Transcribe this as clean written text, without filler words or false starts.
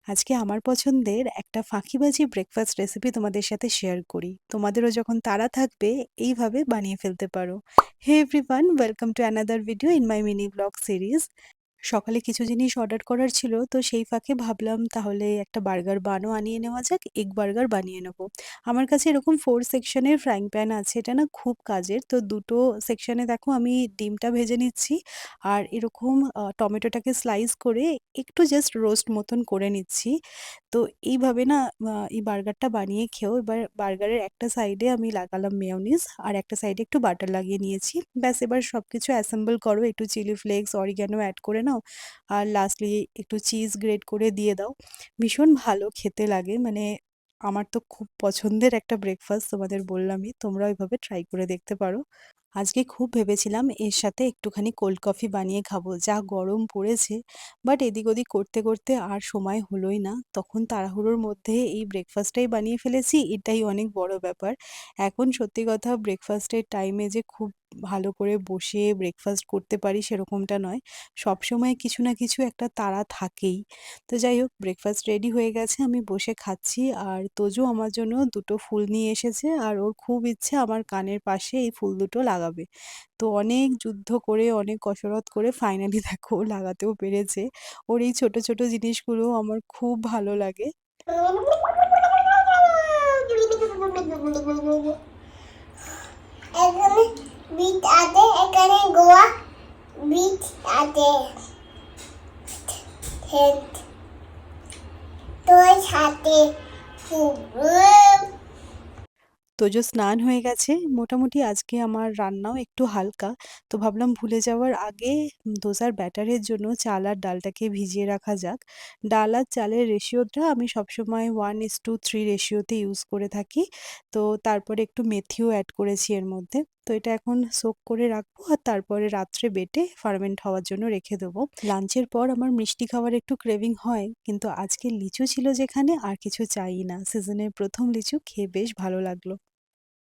আজকে আমার পছন্দের একটা ফাঁকিবাজি ব্রেকফাস্ট রেসিপি তোমাদের সাথে শেয়ার করি। তোমাদেরও যখন তাড়া থাকবে এইভাবে বানিয়ে ফেলতে পারো। Hey everyone, welcome to another video in my mini vlog series. সকালে কিছু জিনিস অর্ডার করার ছিল, তো সেই ফাঁকে ভাবলাম তাহলে একটা বার্গার বানও আনিয়ে নেওয়া যাক, এগ বার্গার বানিয়ে নেবো। আমার কাছে এরকম 4 সেকশনের ফ্রাইং প্যান আছে, এটা না খুব কাজের। তো দুটো সেকশনে দেখো আমি ডিমটা ভেজে নিচ্ছি, আর এরকম টমেটোটাকে স্লাইস করে একটু জাস্ট রোস্ট মতন করে নিচ্ছি। তো এইভাবে না এই বার্গারটা বানিয়ে খেও। এবার বার্গারের একটা সাইডে আমি লাগালাম মেয়োনিজ, আর একটা সাইডে একটু বাটার লাগিয়ে নিয়েছি। ব্যাস, এবার সবকিছু অ্যাসেম্বল করো, একটু চিলি ফ্লেক্স, অরিগ্যানো অ্যাড করে নাও, আর লাস্টলি একটু চিজ গ্রেট করে দিয়ে দাও। ভীষণ ভালো খেতে লাগে, মানে আমার তো খুব পছন্দের একটা ব্রেকফাস্ট, তোমাদের বললামই, তোমরাও এভাবে ট্রাই করে দেখতে পারো। আজকে খুব ভেবেছিলাম এর সাথে একটুখানি কোল্ড কফি বানিয়ে খাবো, যা গরম পড়েছে। বাট এদিক ওদিক করতে করতে আর সময় হলোই না, তখন তাড়াহুড়োর মধ্যে এই ব্রেকফাস্টটাই বানিয়ে ফেলেছি, এটাই অনেক বড় ব্যাপার। এখন সত্যি কথা, ব্রেকফাস্টের টাইমে যে খুব ভালো করে বসে ব্রেকফাস্ট করতে পারি সেরকমটা নয়, সবসময় কিছু না কিছু একটা তাড়া থাকেই। তো যাই হোক, ব্রেকফাস্ট রেডি হয়ে গেছে, আমি বসে খাচ্ছি, আর তোজো আমার জন্য দুটো ফুল নিয়ে এসেছে, আর ওর খুব ইচ্ছে আমার কানের পাশে এই ফুল দুটো লাগাবে। তো অনেক যুদ্ধ করে, অনেক কসরত করে ফাইনালি দেখো ও লাগাতেও পেরেছে। ওর এই ছোট ছোট জিনিসগুলো আমার খুব ভালো লাগে। এখানে বিট আছে, এখানে গোয়া বিট আছে, তোর সাথে তোজো স্নান হয়ে গেছে। মোটামুটি আজকে আমার রান্নাও একটু হালকা। তো ভাবলাম ভুলে যাওয়ার আগে দোসার ব্যাটারের জন্য চাল আর ডালটাকে ভিজিয়ে রাখা যাক। ডাল আর চালের রেশিওটা আমি সবসময় 1:3 রেশিওতে ইউজ করে থাকি। তো তারপরে একটু মেথিও অ্যাড করেছি এর মধ্যে। তো এটা এখন সোক করে রাখবো, আর তারপরে রাত্রে বেটে ফার্মেন্ট হওয়ার জন্য রেখে দেবো। লাঞ্চের পর আমার মিষ্টি খাওয়ার একটু ক্রেভিং হয়, কিন্তু আজকে লিচু ছিল যেখানে আর কিছু চাই না। সিজনের প্রথম লিচু খেয়ে বেশ ভালো লাগলো।